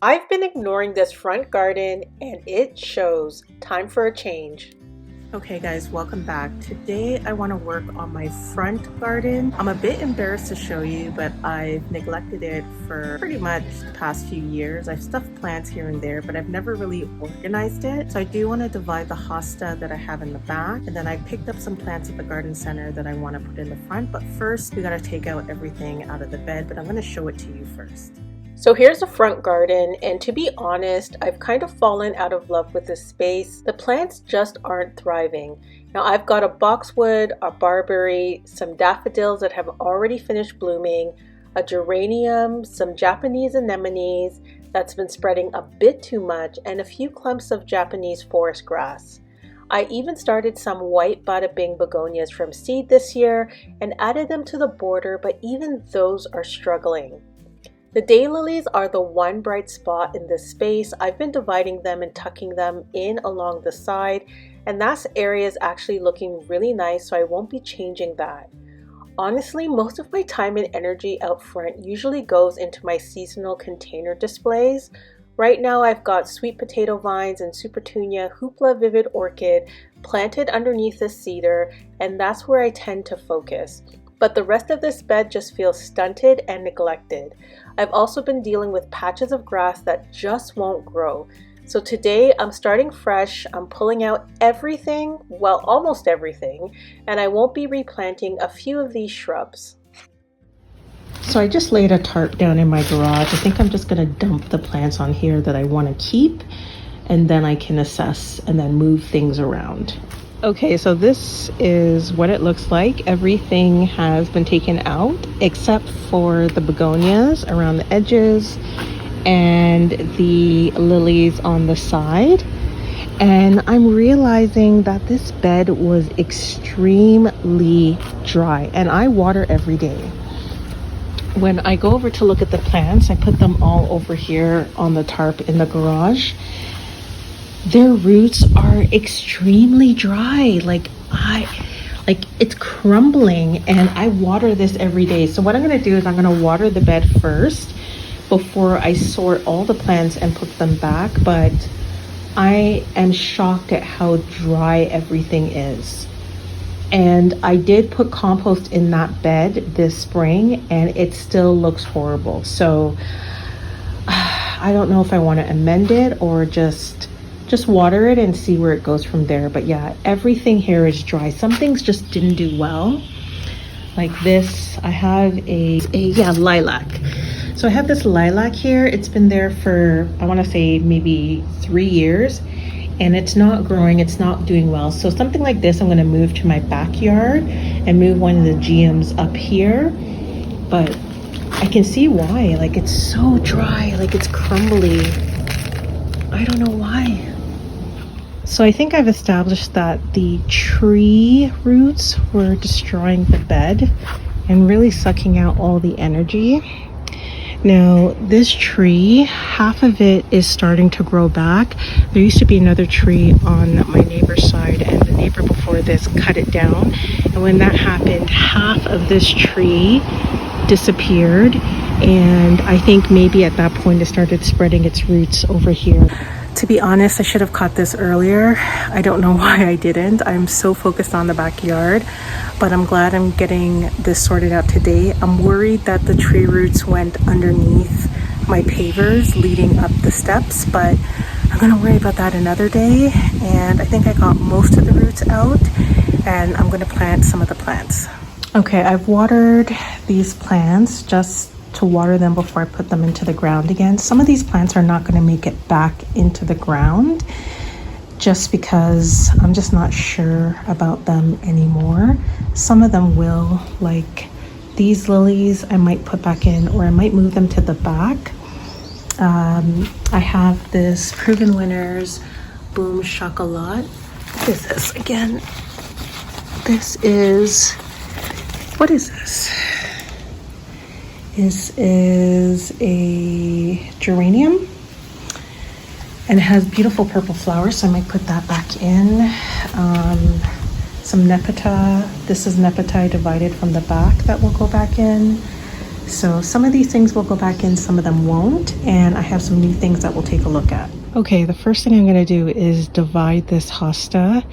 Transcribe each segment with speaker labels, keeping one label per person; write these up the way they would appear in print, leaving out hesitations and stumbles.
Speaker 1: I've been ignoring this front garden and it shows. Time for a change. Okay guys, welcome back. Today I want to work on my front garden. I'm a bit embarrassed to show you, but I've neglected it for pretty much the past few years. I've stuffed plants here and there, but I've never really organized it. So I do want to divide the hosta that I have in the back, and then I picked up some plants at the garden center that I want to put in the front. But first we got to take out everything out of the bed, but I'm going to show it to you first. So here's the front garden, and to be honest, I've kind of fallen out of love with this space. The plants just aren't thriving. Now I've got a boxwood, a barberry, some daffodils that have already finished blooming, a geranium, some Japanese anemones that's been spreading a bit too much, and a few clumps of Japanese forest grass. I even started some white bada bing begonias from seed this year and added them to the border, but even those are struggling. The daylilies are the one bright spot in this space. I've been dividing them and tucking them in along the side, and that area is actually looking really nice, so I won't be changing that. Honestly, most of my time and energy out front usually goes into my seasonal container displays. Right now I've got sweet potato vines and Supertunia Hoopla Vivid Orchid planted underneath this cedar, and that's where I tend to focus. But the rest of this bed just feels stunted and neglected. I've also been dealing with patches of grass that just won't grow. So today I'm starting fresh. I'm pulling out everything, well, almost everything, and I won't be replanting a few of these shrubs. So I just laid a tarp down in my garage. I think I'm just gonna dump the plants on here that I wanna keep, and then I can assess and then move things around. Okay, so this is what it looks like. Everything has been taken out except for the begonias around the edges and the lilies on the side. And I'm realizing that this bed was extremely dry, and I water every day. When I go over to look at the plants, I put them all over here on the tarp in the garage. Their roots are extremely dry, like it's crumbling, and I water this every day. So what I'm going to do is I'm going to water the bed first before I sort all the plants and put them back. But I am shocked at how dry everything is. And I did put compost in that bed this spring and it still looks horrible. So I don't know if I want to amend it or just water it and see where it goes from there. But yeah, everything here is dry. Some things just didn't do well. Like this, I have a lilac. So I have this lilac here. It's been there for, I want to say maybe 3 years, and it's not growing, it's not doing well. So something like this, I'm going to move to my backyard and move one of the GMs up here. But I can see why, like it's so dry, like it's crumbly. I don't know why. So I think I've established that the tree roots were destroying the bed and really sucking out all the energy. Now this tree, half of it is starting to grow back. There used to be another tree on my neighbor's side, and the neighbor before this cut it down. And when that happened, half of this tree disappeared. And I think maybe at that point it started spreading its roots over here. To be honest, I should have caught this earlier. I don't know why I didn't. I'm so focused on the backyard, but I'm glad I'm getting this sorted out today. I'm worried that the tree roots went underneath my pavers leading up the steps, but I'm gonna worry about that another day. And I think I got most of the roots out, and I'm gonna plant some of the plants. Okay, I've watered these plants just to water them before I put them into the ground again. Some of these plants are not going to make it back into the ground just because I'm just not sure about them anymore. Some of them will, like these lilies, I might put back in, or I might move them to the back. I have this Proven Winners Boom Chocolat. What is this again? This is, what is this? This is a geranium and it has beautiful purple flowers, so I might put that back in. Some nepeta. This is nepeta divided from the back that will go back in. So some of these things will go back in, some of them won't, and I have some new things that we'll take a look at. Okay, the first thing I'm going to do is divide this hosta.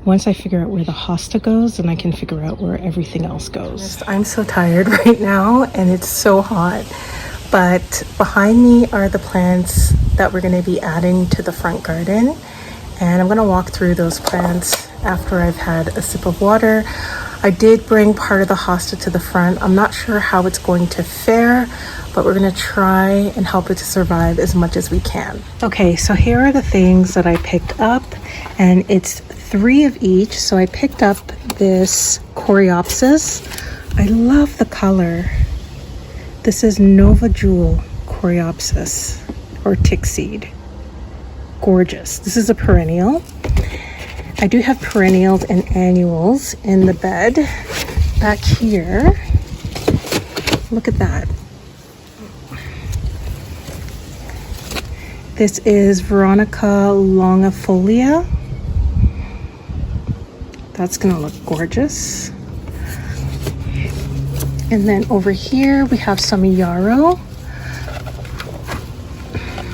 Speaker 1: Once I figure out where the hosta goes, then I can figure out where everything else goes. I'm so tired right now and it's so hot, but behind me are the plants that we're going to be adding to the front garden, and I'm going to walk through those plants after I've had a sip of water. I did bring part of the hosta to the front. I'm not sure how it's going to fare, but we're going to try and help it to survive as much as we can. Okay, so here are the things that I picked up, and it's 3 of each. So I picked up this coreopsis. I love the color. This is Nova Jewel coreopsis or tick seed. Gorgeous. This is a perennial. I do have perennials and annuals in the bed back here. Look at that. This is Veronica longifolia. That's gonna look gorgeous. And then over here we have some yarrow.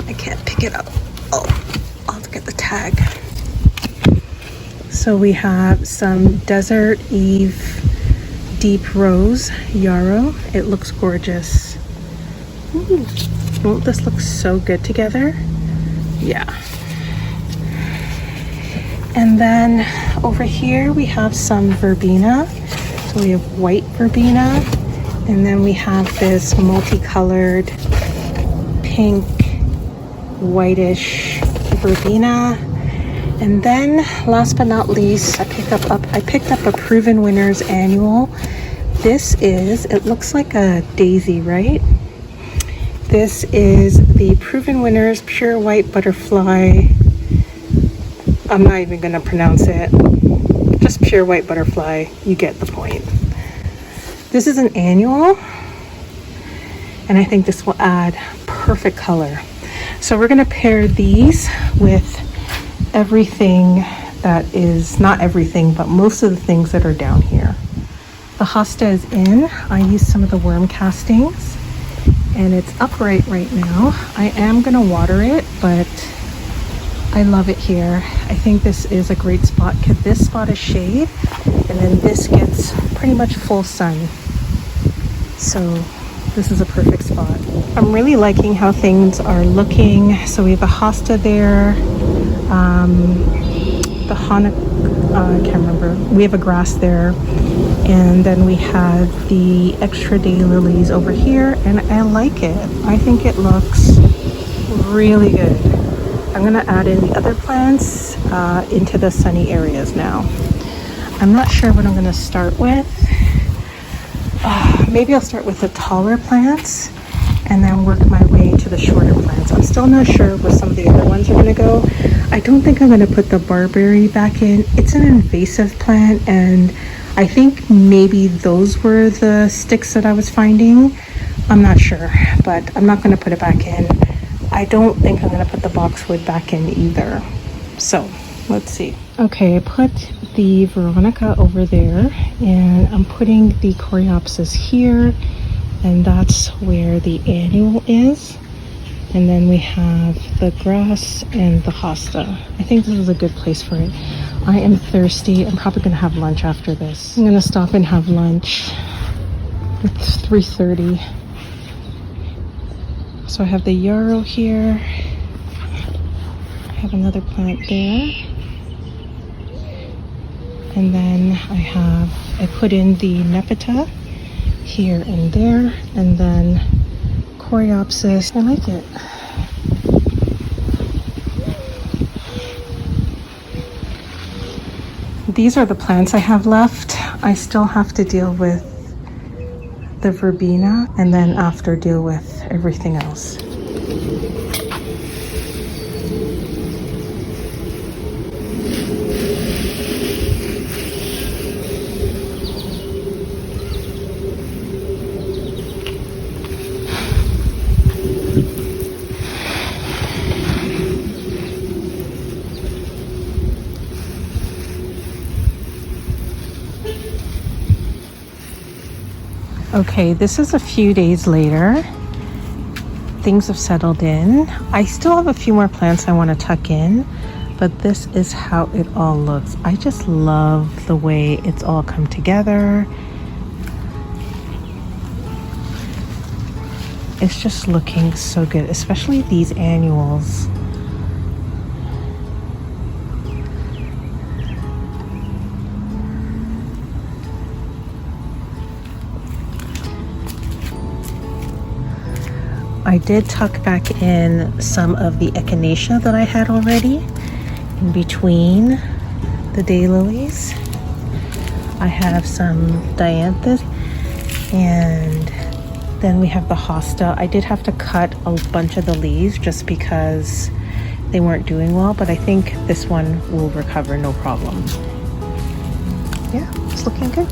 Speaker 1: I can't pick it up. Oh, I'll have to get the tag. So we have some Desert Eve Deep Rose yarrow. It looks gorgeous. Ooh. Oh, this looks so good together. Yeah. And then over here we have some verbena. So we have white verbena, and then we have this multicolored pink, whitish verbena. And then last but not least, I picked up a Proven Winners annual. This is, it looks like a daisy, right? This is the Proven Winners Pure White Butterfly. I'm not even gonna pronounce it. Just Pure White Butterfly, you get the point. This is an annual, and I think this will add perfect color. So we're gonna pair these with everything that is, not everything, but most of the things that are down here. The hosta is in. I used some of the worm castings and it's upright right now. I am gonna water it, but I love it here. I think this is a great spot because this spot is shade and then this gets pretty much full sun. So this is a perfect spot. I'm really liking how things are looking. So we have a hosta there. The I can't remember. We have a grass there, and then we have the extra daylilies over here, and I like it. I think it looks really good. I'm gonna add in the other plants into the sunny areas now. I'm not sure what I'm gonna start with. Maybe I'll start with the taller plants and then work my way to the shorter plants. I'm still not sure where some of the other ones are gonna go. I don't think I'm gonna put the barberry back in. It's an invasive plant, and I think maybe those were the sticks that I was finding. I'm not sure, but I'm not gonna put it back in. I don't think I'm gonna put the boxwood back in either. So let's see. Okay, I put the Veronica over there, and I'm putting the coreopsis here, and that's where the annual is. And then we have the grass and the hosta. I think this is a good place for it. I am thirsty. I'm probably gonna have lunch after this. I'm gonna stop and have lunch. It's 3:30. So I have the yarrow here. I have another plant there. And then I put in the nepeta here and there, and then coreopsis. I like it. These are the plants I have left. I still have to deal with the verbena, and then after deal with everything else. Okay, this is a few days later. Things have settled in. I still have a few more plants I want to tuck in, but this is how it all looks. I just love the way it's all come together. It's just looking so good, especially these annuals. I did tuck back in some of the echinacea that I had already in between the daylilies. I have some dianthus, and then we have the hosta. I did have to cut a bunch of the leaves just because they weren't doing well, but I think this one will recover no problem. Yeah, it's looking good.